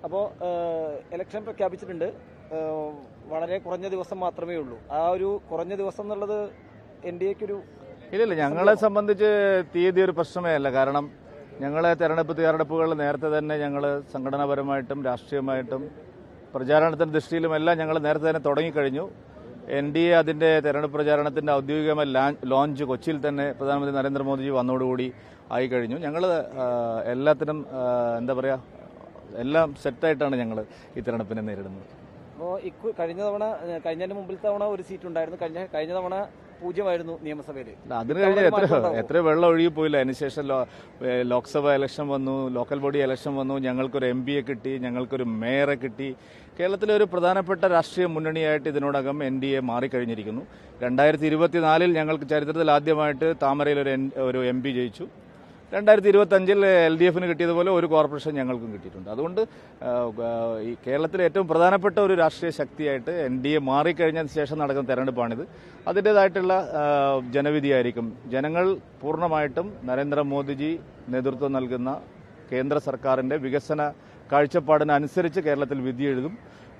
അപ്പോൾ ഇലക്ഷൻ പ്രഖ്യാപിച്ചിട്ടുണ്ട്. വളരെ കുറഞ്ഞ ദിവസം മാത്രമേ ഉള്ളൂ. ആ ഒരു കുറഞ്ഞ ദിവസം എന്നുള്ളത് NDAക്കൊരു ഇല്ല, ഞങ്ങളെ സംബന്ധിച്ച് തീയതി ഒരു പ്രശ്നമേ അല്ല. കാരണം ഞങ്ങളെ തെരഞ്ഞെടുപ്പുകൾ നേരത്തെ തന്നെ ഞങ്ങൾ സംഘടനാപരമായിട്ടും രാഷ്ട്രീയമായിട്ടും പ്രചാരണത്തിന്റെ ദൃഷ്ടിയിലുമെല്ലാം ഞങ്ങൾ നേരത്തെ തന്നെ തുടങ്ങിക്കഴിഞ്ഞു. NDA അതിന്റെ തെരഞ്ഞെടുപ്പ് പ്രചാരണത്തിന്റെ ഔദ്യോഗികമായ ലോഞ്ച് കൊച്ചിയിൽ തന്നെ പ്രധാനമന്ത്രി നരേന്ദ്രമോദിജി വന്നതോടുകൂടി ആയിക്കഴിഞ്ഞു. ഞങ്ങൾ എല്ലാത്തിനും എന്താ പറയുക, എല്ലാം സെറ്റായിട്ടാണ് ഞങ്ങൾ ഈ തെരഞ്ഞെടുപ്പിനെ നേരിടുന്നത്. അപ്പോൾ കഴിഞ്ഞതിന് മുമ്പിലത്തെ തവണ ഒരു സീറ്റ് ഉണ്ടായിരുന്നു. കഴിഞ്ഞ തവണ 0 നിയമസഭയിൽ. അതിന് കഴിഞ്ഞ എത്ര വെള്ളം ഒഴുകി പോയില്ല. അതിനുശേഷം ലോക്സഭ ഇലക്ഷൻ വന്നു, ലോക്കൽ ബോഡി ഇലക്ഷൻ വന്നു, ഞങ്ങൾക്കൊരു MP യെ കിട്ടി, ഞങ്ങൾക്കൊരു മേയറെ കിട്ടി. കേരളത്തിലെ ഒരു പ്രധാനപ്പെട്ട രാഷ്ട്രീയ മുന്നണിയായിട്ട് ഇതിനോടകം NDA മാറിക്കഴിഞ്ഞിരിക്കുന്നു. 2024 ഞങ്ങൾക്ക് ചരിത്രത്തിൽ ആദ്യമായിട്ട് താമരയിൽ ഒരു MP ജയിച്ചു. 2025 LDFന് കിട്ടിയതുപോലെ ഒരു കോർപ്പറേഷൻ ഞങ്ങൾക്കും കിട്ടിയിട്ടുണ്ട്. അതുകൊണ്ട് ഈ കേരളത്തിലെ ഏറ്റവും പ്രധാനപ്പെട്ട ഒരു രാഷ്ട്രീയ ശക്തിയായിട്ട് NDA മാറിക്കഴിഞ്ഞതിന് ശേഷം നടക്കുന്ന തെരഞ്ഞെടുപ്പാണിത്. അതിൻ്റേതായിട്ടുള്ള ജനവിധിയായിരിക്കും. ജനങ്ങൾ പൂർണ്ണമായിട്ടും നരേന്ദ്രമോദിജി നേതൃത്വം നൽകുന്ന കേന്ദ്ര സർക്കാരിന്റെ വികസന കാഴ്ചപ്പാടിനനുസരിച്ച് കേരളത്തിൽ വിധി എഴുതും.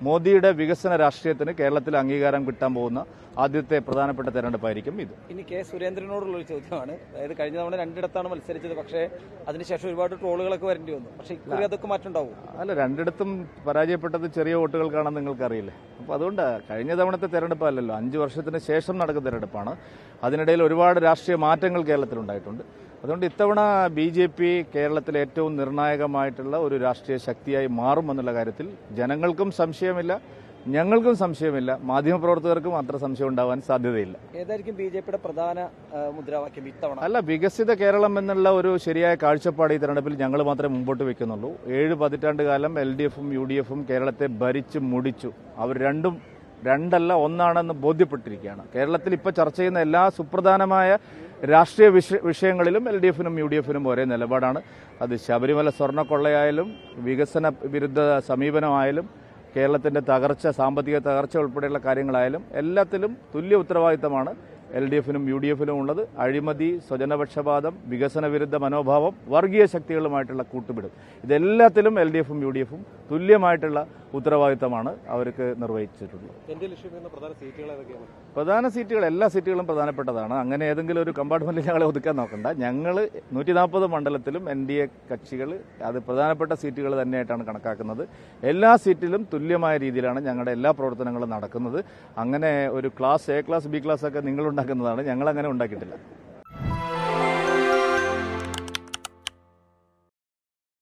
മോദിയുടെ വികസന രാഷ്ട്രീയത്തിന് കേരളത്തിൽ അംഗീകാരം കിട്ടാൻ പോകുന്ന ആദ്യത്തെ പ്രധാനപ്പെട്ട തെരഞ്ഞെടുപ്പായിരിക്കും ഇത്. ഇനി K. സുരേന്ദ്രനോടുള്ള ഒരു ചോദ്യമാണ്. അതായത് കഴിഞ്ഞ തവണ 2 മത്സരിച്ചത്. പക്ഷേ അതിനുശേഷം ഒരുപാട് ട്രോളുകളൊക്കെ വരേണ്ടി വന്നു. പക്ഷേ ഇക്കുറി അതൊക്കെ മാറ്റുണ്ടാവും. അല്ല, 2 പരാജയപ്പെട്ടത് ചെറിയ വോട്ടുകൾക്കാണെന്ന് നിങ്ങൾക്കറിയില്ലേ. അപ്പോൾ അതുകൊണ്ട് കഴിഞ്ഞ തവണത്തെ തെരഞ്ഞെടുപ്പല്ലല്ലോ, 5 വർഷത്തിന് ശേഷം നടക്കുന്ന തെരഞ്ഞെടുപ്പാണ്. അതിനിടയിൽ ഒരുപാട് രാഷ്ട്രീയ മാറ്റങ്ങൾ കേരളത്തിലുണ്ടായിട്ടുണ്ട്. അതുകൊണ്ട് ഇത്തവണ BJP കേരളത്തിലെ ഏറ്റവും നിർണായകമായിട്ടുള്ള ഒരു രാഷ്ട്രീയ ശക്തിയായി മാറുമെന്നുള്ള കാര്യത്തിൽ ജനങ്ങൾക്കും സംശയമില്ല, ഞങ്ങൾക്കും സംശയമില്ല, മാധ്യമപ്രവർത്തകർക്കും അത്ര സംശയം ഉണ്ടാവാൻ സാധ്യതയില്ല. ഏതായിരിക്കും BJPയുടെ പ്രധാന മുദ്രാവാക്യം ഇത്തവണ? അല്ല, വികസിത കേരളം എന്നുള്ള ഒരു ശരിയായ കാഴ്ചപ്പാട് ഈ തെരഞ്ഞെടുപ്പിൽ ഞങ്ങൾ മാത്രമേ മുമ്പോട്ട് വെക്കുന്നുള്ളൂ. 7 പതിറ്റാണ്ട് കാലം LDFും UDFും കേരളത്തെ ഭരിച്ചു മുടിച്ചു. അവർ രണ്ടല്ല ഒന്നാണെന്ന് ബോധ്യപ്പെട്ടിരിക്കുകയാണ്. കേരളത്തിൽ ഇപ്പോൾ ചർച്ച ചെയ്യുന്ന എല്ലാ സുപ്രധാനമായ രാഷ്ട്രീയ വിഷയങ്ങളിലും LDFനും UDFനും ഒരേ നിലപാടാണ്. അത് ശബരിമല സ്വർണ്ണക്കൊള്ളയായാലും വികസന വിരുദ്ധ സമീപനമായാലും കേരളത്തിന്റെ തകർച്ച, സാമ്പത്തിക തകർച്ച ഉൾപ്പെടെയുള്ള കാര്യങ്ങളായാലും എല്ലാത്തിലും തുല്യ ഉത്തരവാദിത്തമാണ് LDFനും UDFനും ഉള്ളത്. അഴിമതി, സ്വജനപക്ഷപാതം, വികസന വിരുദ്ധ മനോഭാവം, വർഗീയ ശക്തികളുമായിട്ടുള്ള കൂട്ടുപിടും, ഇതെല്ലാത്തിലും LDFും UDFും തുല്യമായിട്ടുള്ള ഉത്തരവാദിത്തമാണ് അവർക്ക് നിർവഹിച്ചിട്ടുള്ളത്. പ്രധാന സീറ്റുകൾ എല്ലാ സീറ്റുകളും പ്രധാനപ്പെട്ടതാണ്. അങ്ങനെ ഏതെങ്കിലും ഒരു കമ്പാർട്ട്മെന്റിൽ ഞങ്ങളെ ഒതുക്കാൻ നോക്കണ്ട. ഞങ്ങൾ 140 മണ്ഡലത്തിലും NDA കക്ഷികൾ അത് പ്രധാനപ്പെട്ട സീറ്റുകൾ തന്നെയായിട്ടാണ് കണക്കാക്കുന്നത്. എല്ലാ സീറ്റിലും തുല്യമായ രീതിയിലാണ് ഞങ്ങളുടെ എല്ലാ പ്രവർത്തനങ്ങളും നടക്കുന്നത്. അങ്ങനെ ഒരു class A class B class ഒക്കെ നിങ്ങളുണ്ടാക്കുന്നതാണ്, ഞങ്ങൾ അങ്ങനെ ഉണ്ടാക്കിയിട്ടില്ല.